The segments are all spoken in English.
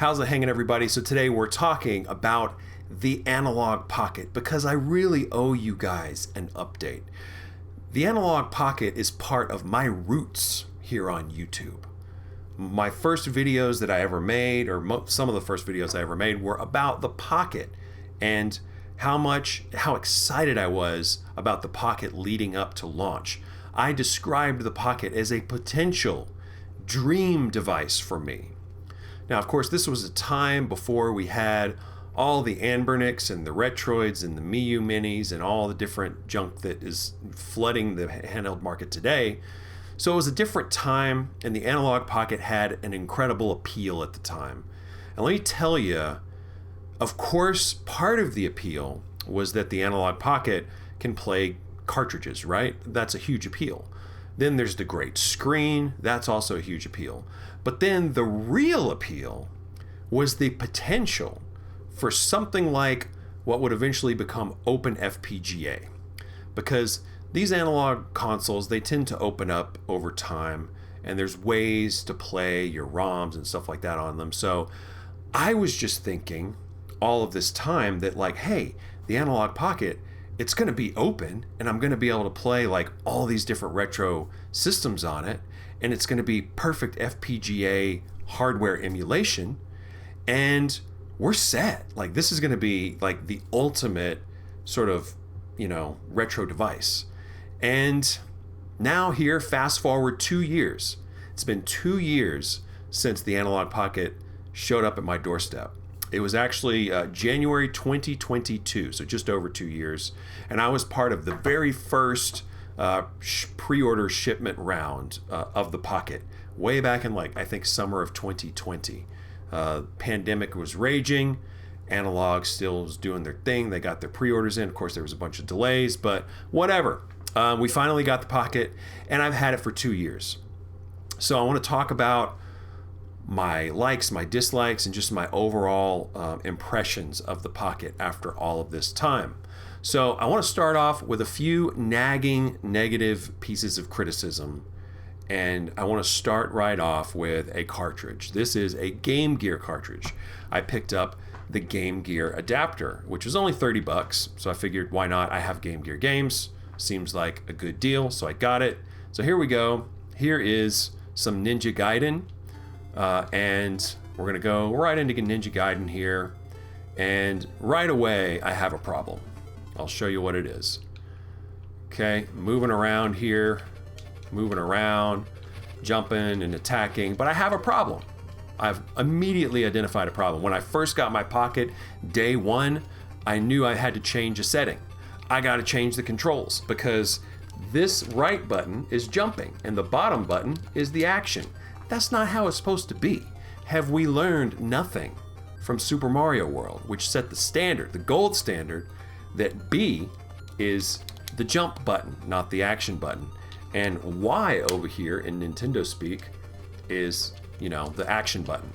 How's it hanging, everybody? So today we're talking about the Analogue Pocket because I really owe you guys an update. The Analogue Pocket is part of my roots here on YouTube. My first videos that I ever made, or some of the first videos I ever made, were about the Pocket and how excited I was about the Pocket leading up to launch. I described the Pocket as a potential dream device for me. Now, of course, this was a time before we had all the Anbernics and the Retroids and the Miu Minis and all the different junk that is flooding the handheld market today. So it was a different time, and the Analogue Pocket had an incredible appeal at the time. And let me tell you, of course, part of the appeal was that the Analogue Pocket can play cartridges, right? That's a huge appeal. Then there's the great screen. That's also a huge appeal. But then the real appeal was the potential for something like what would eventually become openFPGA. Because these analog consoles, they tend to open up over time, and there's ways to play your ROMs and stuff like that on them. So I was just thinking all of this time that, like, hey, the Analogue Pocket, it's going to be open, and I'm going to be able to play like all these different retro systems on it, and it's going to be perfect FPGA hardware emulation, and we're set. Like, this is going to be like the ultimate sort of, retro device. And now here, fast forward 2 years. It's been 2 years since the Analogue Pocket showed up at my doorstep. It was actually January 2022, so just over 2 years. And I was part of the very first pre-order shipment round of the Pocket, way back in, I think, summer of 2020. Pandemic was raging. Analog still was doing their thing. They got their pre-orders in. Of course, there was a bunch of delays, but whatever. We finally got the Pocket, and I've had it for 2 years. So I want to talk about my likes, my dislikes, and just my overall impressions of the Pocket after all of this time. So I want to start off with a few nagging negative pieces of criticism, and I want to start right off with a cartridge. This is a Game Gear cartridge. I picked up the Game Gear adapter, which was only $30, so I figured, why not? I have Game Gear games. Seems like a good deal, so I got it. So here we go. Here is some Ninja Gaiden. And we're going to go right into Ninja Gaiden here. And right away, I have a problem. I'll show you what it is. Okay, moving around here, moving around, jumping and attacking, but I have a problem. I've immediately identified a problem. When I first got my Pocket, day one, I knew I had to change a setting. I got to change the controls because this right button is jumping and the bottom button is the action. That's not how it's supposed to be. Have we learned nothing from Super Mario World, which set the standard, the gold standard, that B is the jump button, not the action button, and Y over here in Nintendo speak is, the action button.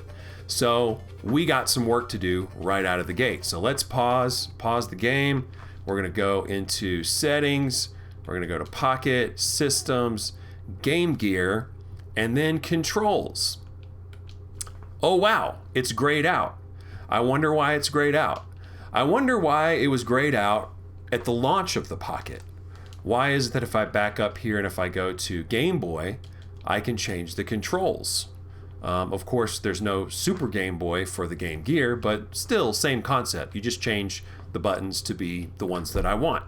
So we got some work to do right out of the gate. So let's pause the game. We're gonna go into settings. We're gonna go to Pocket, Systems, Game Gear, and then Controls. Oh wow, it's grayed out. I wonder why it's grayed out. I wonder why it was grayed out at the launch of the Pocket. Why is it that if I back up here and if I go to Game Boy, I can change the controls? Of course, there's no Super Game Boy for the Game Gear, but still, same concept. You just change the buttons to be the ones that I want.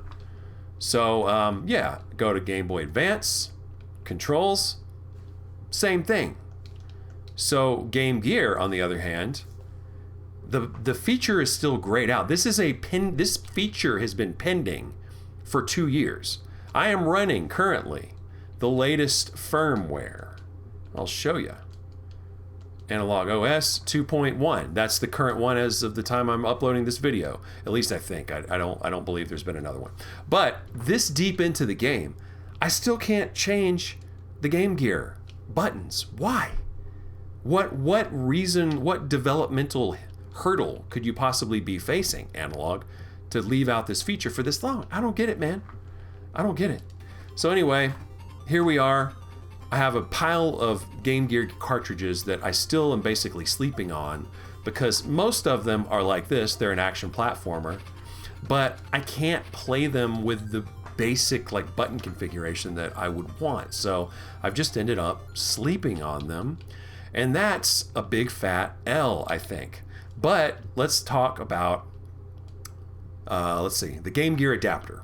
So, go to Game Boy Advance, Controls, same thing. So Game Gear, on the other hand, the feature is still grayed out. This feature has been pending for 2 years. I am running currently the latest firmware. I'll show you. Analogue OS 2.1. That's the current one as of the time I'm uploading this video. At least I think. I don't believe there's been another one. But this deep into the game, I still can't change the Game Gear buttons. Why? What reason, what developmental hurdle could you possibly be facing, Analogue, to leave out this feature for this long? I don't get it, man. I don't get it. So anyway, here we are. I have a pile of Game Gear cartridges that I still am basically sleeping on because most of them are like this. They're an action platformer, but I can't play them with the basic like button configuration that I would want. So I've just ended up sleeping on them, and that's a big fat L, I think. But let's talk about, the Game Gear adapter.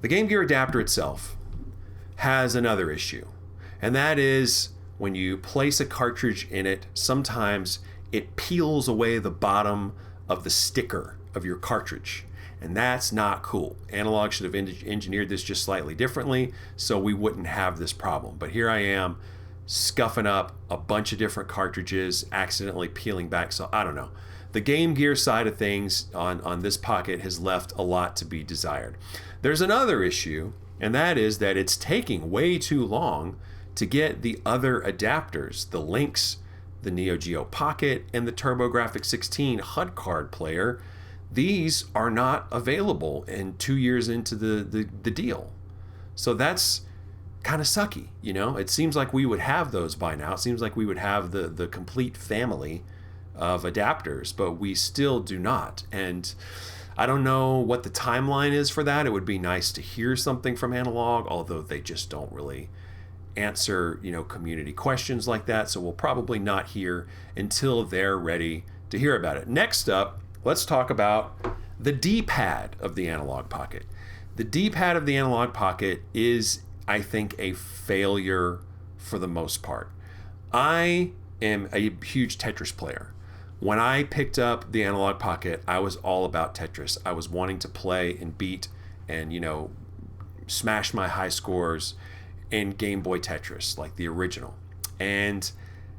The Game Gear adapter itself has another issue, and that is when you place a cartridge in it, sometimes it peels away the bottom of the sticker of your cartridge, and that's not cool. Analogue should have engineered this just slightly differently so we wouldn't have this problem. But here I am scuffing up a bunch of different cartridges, accidentally peeling back. So I don't know. The Game Gear side of things on this Pocket has left a lot to be desired. There's another issue, and that is that it's taking way too long to get the other adapters, the Lynx, the Neo Geo Pocket, and the TurboGrafx 16 HUD card player. These are not available in 2 years into the deal. So that's kind of sucky, you know? It seems like we would have those by now. It seems like we would have the complete family of adapters, but we still do not. And I don't know what the timeline is for that. It would be nice to hear something from Analogue, although they just don't really answer, community questions like that. So we'll probably not hear until they're ready to hear about it. Next up, let's talk about the D-pad of the Analogue Pocket. The D-pad of the Analogue Pocket is, I think, a failure for the most part. I am a huge Tetris player. When I picked up the Analogue Pocket, I was all about Tetris. I was wanting to play and beat and, smash my high scores in Game Boy Tetris, like the original. And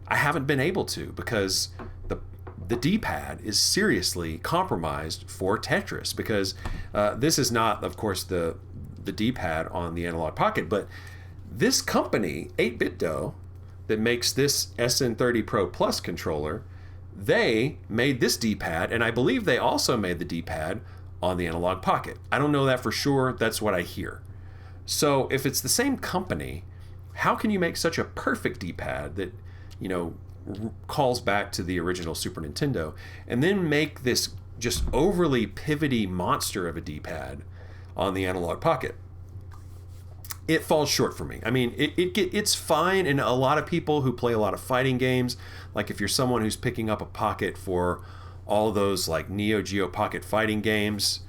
I haven't been able to because the D-pad is seriously compromised for Tetris, because this is not, of course, the D-pad on the Analogue Pocket, but this company, 8BitDo, that makes this SN30 Pro Plus controller, they made this D-pad, and I believe they also made the D-pad on the Analogue Pocket. I don't know that for sure. That's what I hear. So if it's the same company, how can you make such a perfect D-pad that, calls back to the original Super Nintendo, and then make this just overly pivoty monster of a D-pad on the Analogue Pocket? It falls short for me. I mean, it's fine, and a lot of people who play a lot of fighting games, like if you're someone who's picking up a Pocket for all those like Neo Geo Pocket fighting games,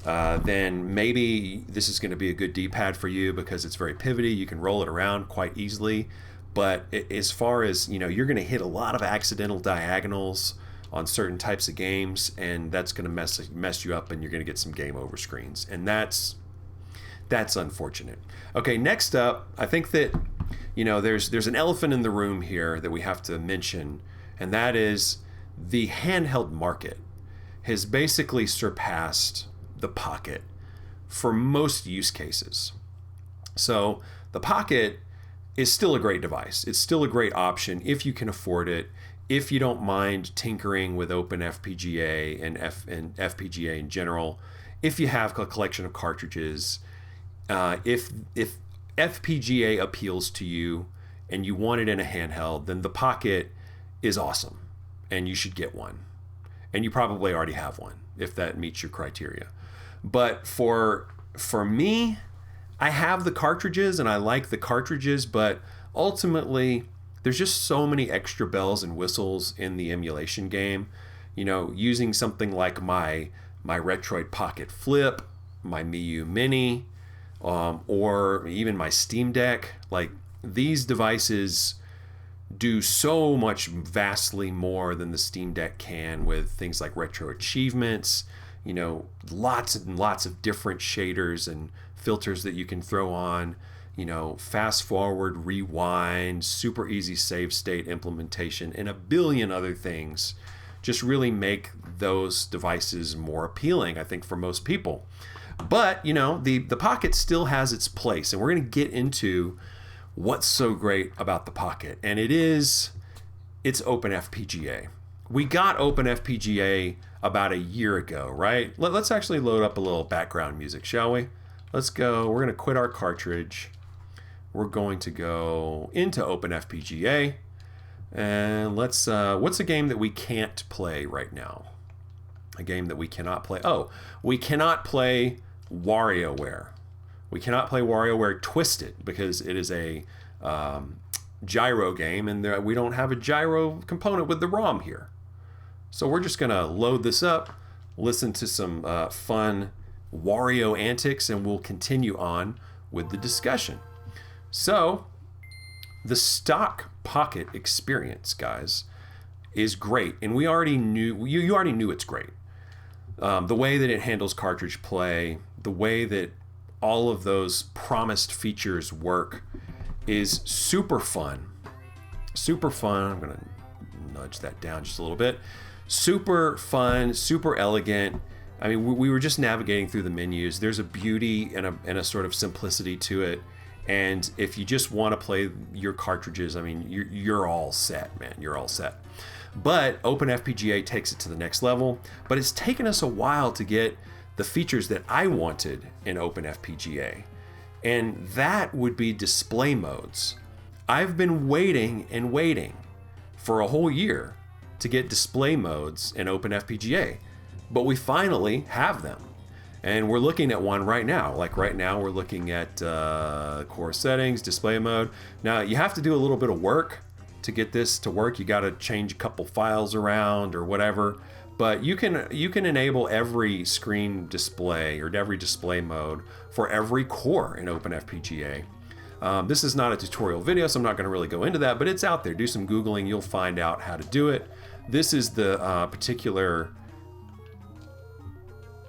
then maybe this is going to be a good D-pad for you because it's very pivoty. You can roll it around quite easily. But as far as, you're going to hit a lot of accidental diagonals on certain types of games, and that's going to mess you up, and you're going to get some game over screens. And that's unfortunate. Okay, next up, I think that, there's an elephant in the room here that we have to mention, and that is the handheld market has basically surpassed the Pocket for most use cases. So the Pocket is still a great device. It's still a great option if you can afford it, if you don't mind tinkering with openFPGA and FPGA in general, if you have a collection of cartridges, if FPGA appeals to you and you want it in a handheld, then the Pocket is awesome and you should get one. And you probably already have one if that meets your criteria. But for me, I have the cartridges and I like the cartridges, but ultimately there's just so many extra bells and whistles in the emulation game. Using something like my Retroid Pocket Flip, my Miu Mini, or even my Steam Deck, like these devices do so much vastly more than the Steam Deck can with things like retro achievements, lots and lots of different shaders and filters that you can throw on, fast forward, rewind, super easy save state implementation, and a billion other things just really make those devices more appealing, I think, for most people. But, the Pocket still has its place, and we're going to get into what's so great about the Pocket, and it's openFPGA. We got openFPGA about a year ago, right? Let's actually load up a little background music, shall we? Let's go. We're going to quit our cartridge. we're going to go into openFPGA. And let's, what's a game that we can't play right now? A game that we cannot play. Oh, we cannot play WarioWare. We cannot play WarioWare Twisted because it is a gyro game, and we don't have a gyro component with the ROM here. So we're just going to load this up, listen to some fun Wario antics, and we'll continue on with the discussion. So the stock Pocket experience, guys, is great, and we already knew you already knew it's great. The way that it handles cartridge play, the way that all of those promised features work is super fun. Super fun. I'm going to nudge that down just a little bit. Super fun, super elegant. I mean, we were just navigating through the menus. There's a beauty and a sort of simplicity to it. And if you just want to play your cartridges, I mean, you're all set, man. You're all set. But openFPGA takes it to the next level. But it's taken us a while to get the features that I wanted in openFPGA. And that would be display modes. I've been waiting and waiting for a whole year to get display modes in openFPGA. But we finally have them. And we're looking at one right now. Like right now, we're looking at core settings, display mode. Now, you have to do a little bit of work to get this to work. You got to change a couple files around or whatever. But you can enable every screen display or every display mode for every core in openFPGA. This is not a tutorial video, so I'm not going to really go into that, but it's out there. Do some Googling, you'll find out how to do it. This is the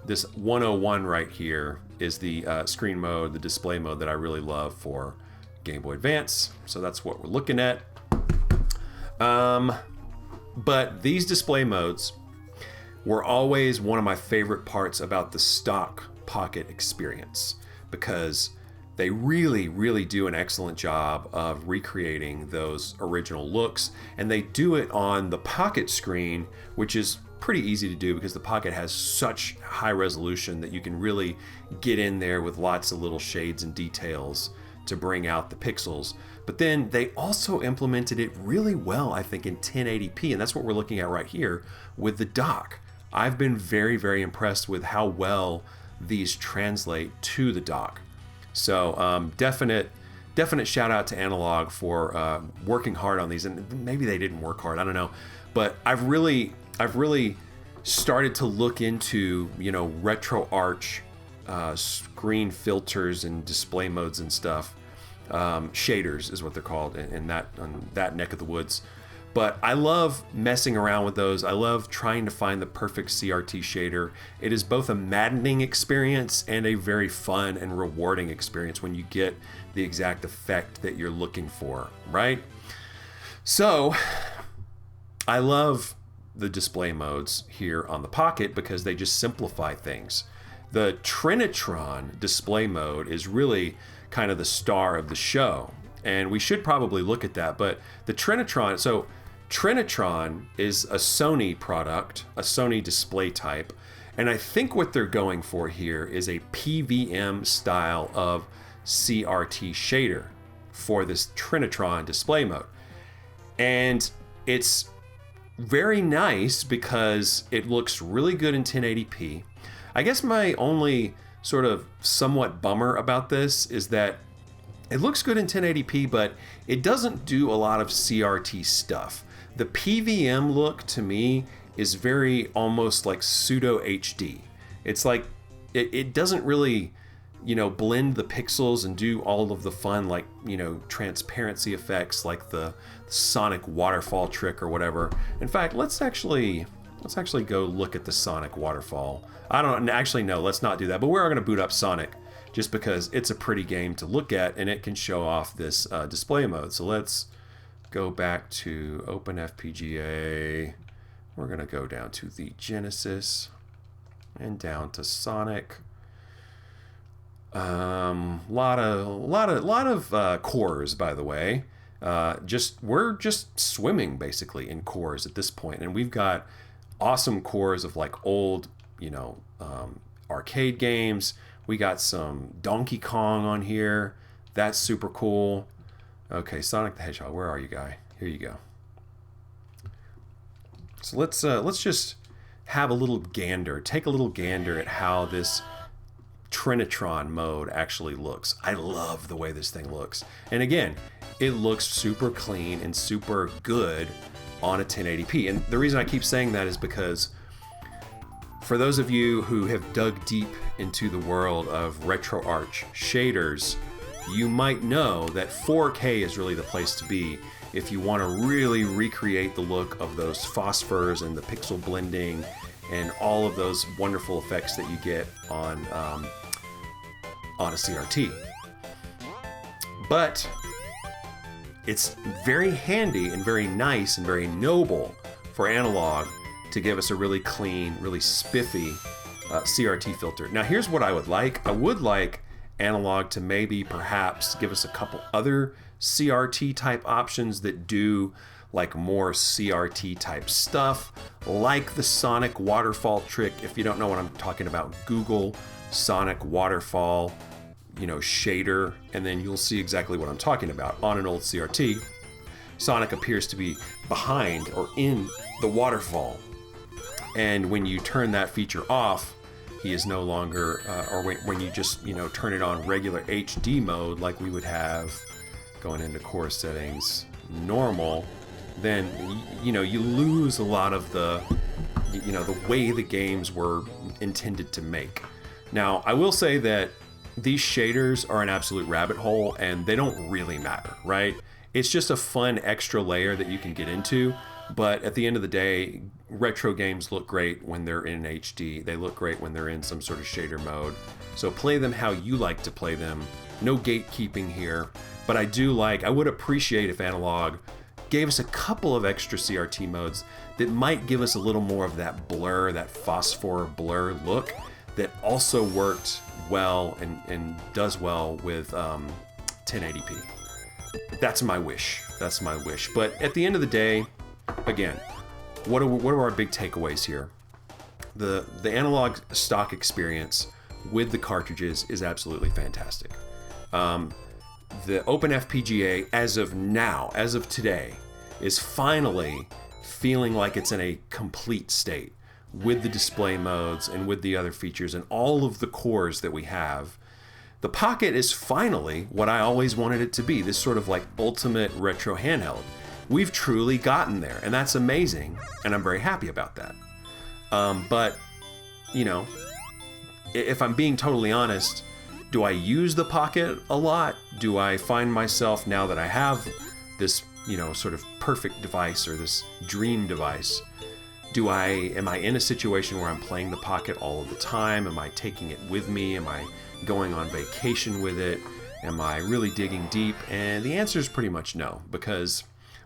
this 101 right here is the screen mode, the display mode that I really love for Game Boy Advance. So that's what we're looking at. But these display modes were always one of my favorite parts about the stock Pocket experience, because they really, really do an excellent job of recreating those original looks, and they do it on the Pocket screen, which is pretty easy to do because the Pocket has such high resolution that you can really get in there with lots of little shades and details to bring out the pixels. But then they also implemented it really well, I think, in 1080p, and that's what we're looking at right here with the dock. I've been very, very impressed with how well these translate to the dock. So definite shout out to Analogue for working hard on these, and maybe they didn't work hard, I don't know, but I've really started to look into, you know, RetroArch screen filters and display modes and stuff. Shaders is what they're called in that neck of the woods. But I love messing around with those. I love trying to find the perfect CRT shader. It is both a maddening experience and a very fun and rewarding experience when you get the exact effect that you're looking for, right? So I love the display modes here on the Pocket because they just simplify things. The Trinitron display mode is really kind of the star of the show, and we should probably look at that. But the Trinitron, so Trinitron is a Sony product, a Sony display type, and I think what they're going for here is a PVM style of CRT shader for this Trinitron display mode. And it's very nice because it looks really good in 1080p. I guess my only sort of somewhat bummer about this is that it looks good in 1080p, but it doesn't do a lot of CRT stuff. The PVM look to me is very almost like pseudo HD. It's like it doesn't really, you know, blend the pixels and do all of the fun, like, you know, transparency effects like the Sonic waterfall trick or whatever. In fact, let's actually go look at the Sonic waterfall. No, let's not do that. But we're going to boot up Sonic just because it's a pretty game to look at and it can show off this display mode. So let's go back to openFPGA. We're going to go down to the Genesis and down to Sonic. Lot of cores, by the way. We're just swimming basically in cores at this point, and we've got awesome cores of like old, you know, arcade games. We got some Donkey Kong on here. That's super cool. Okay, Sonic the Hedgehog, where are you, guy? Here you go. So let's just have a little gander, take a little gander at how this Trinitron mode actually looks. I love the way this thing looks. And again, it looks super clean and super good on a 1080p. And the reason I keep saying that is because for those of you who have dug deep into the world of RetroArch shaders, you might know that 4K is really the place to be if you want to really recreate the look of those phosphors and the pixel blending and all of those wonderful effects that you get on a CRT. But it's very handy and very nice and very noble for Analogue to give us a really clean, really spiffy CRT filter. Now here's what I would like. I would like Analogue to maybe perhaps give us a couple other CRT type options that do like more CRT type stuff, like the Sonic waterfall trick. If you don't know what I'm talking about, Google Sonic waterfall, shader, and then you'll see exactly what I'm talking about. On an old CRT, Sonic appears to be behind or in the waterfall, and when you turn that feature off, he is no longer, or when you just turn it on regular HD mode like we would have going into core settings normal, then you lose a lot of the the way the games were intended to make. Now I will say that these shaders are an absolute rabbit hole and they don't really matter, right? It's just a fun extra layer that you can get into, but at the end of the day, retro games look great when they're in HD. They look great when they're in some sort of shader mode. So play them how you like to play them. No gatekeeping here, but I would appreciate if Analogue gave us a couple of extra CRT modes that might give us a little more of that blur, that phosphor blur look that also worked well and does well with 1080p. That's my wish. That's my wish. But at the end of the day, again, what are our big takeaways here? The Analogue stock experience with the cartridges is absolutely fantastic. The openFPGA, as of now, as of today, is finally feeling like it's in a complete state with the display modes and with the other features and all of the cores that we have. The Pocket is finally what I always wanted it to be, this sort of like ultimate retro handheld. We've truly gotten there, and that's amazing, and I'm very happy about that. But, if I'm being totally honest, do I use the Pocket a lot? Do I find myself, now that I have this, sort of perfect device or this dream device, am I in a situation where I'm playing the Pocket all of the time? Am I taking it with me? Am I going on vacation with it? Am I really digging deep? And the answer is pretty much no, because,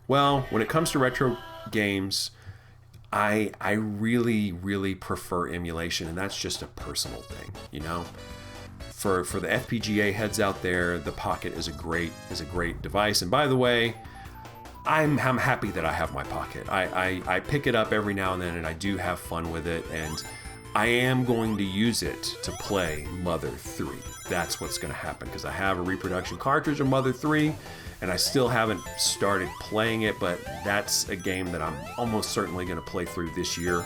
well, when it comes to retro games, I really, really prefer emulation, and that's just a personal thing, For the FPGA heads out there, the Pocket is a great device. And by the way, I'm happy that I have my Pocket. I pick it up every now and then, and I do have fun with it, and I am going to use it to play Mother 3. That's what's going to happen, because I have a reproduction cartridge of Mother 3, and I still haven't started playing it, but that's a game that I'm almost certainly going to play through this year.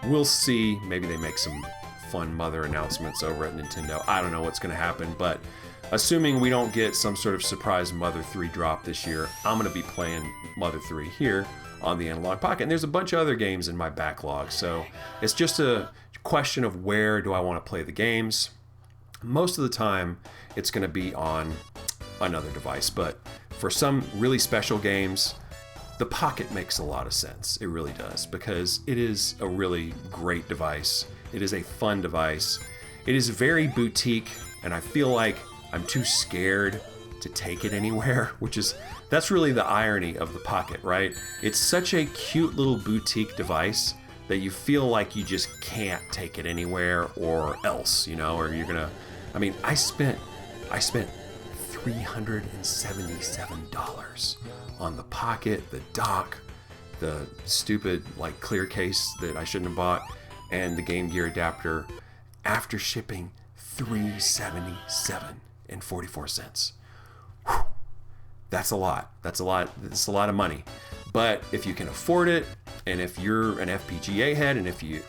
We'll see. Maybe they make some fun Mother announcements over at Nintendo. I don't know what's going to happen, but assuming we don't get some sort of surprise Mother 3 drop this year, I'm going to be playing Mother 3 here on the Analogue Pocket. And there's a bunch of other games in my backlog, so it's just a question of where do I want to play the games. Most of the time, it's going to be on another device, but for some really special games, the Pocket makes a lot of sense. It really does, because it is a really great device. It is a fun device. It is very boutique, and I feel like I'm too scared to take it anywhere, that's really the irony of the Pocket, right? It's such a cute little boutique device that you feel like you just can't take it anywhere or else, or you're gonna, I spent $377 on the Pocket, the dock, the stupid clear case that I shouldn't have bought, and the Game Gear adapter after shipping $377. $1.44. Whew. That's a lot. That's a lot of money. But if you can afford it, and if you're an FPGA head, and if you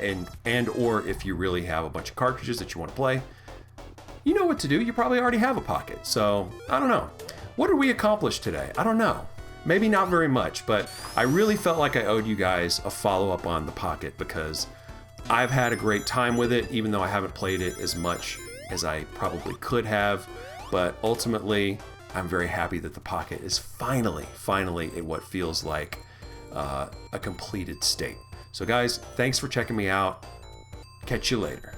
or if you really have a bunch of cartridges that you want to play, you know what to do. You probably already have a Pocket. So I don't know. What did we accomplish today? I don't know. Maybe not very much, but I really felt like I owed you guys a follow-up on the Pocket because I've had a great time with it, even though I haven't played it as much as I probably could have. But ultimately, I'm very happy that the Pocket is finally in what feels like a completed state. So guys, thanks for checking me out. Catch you later.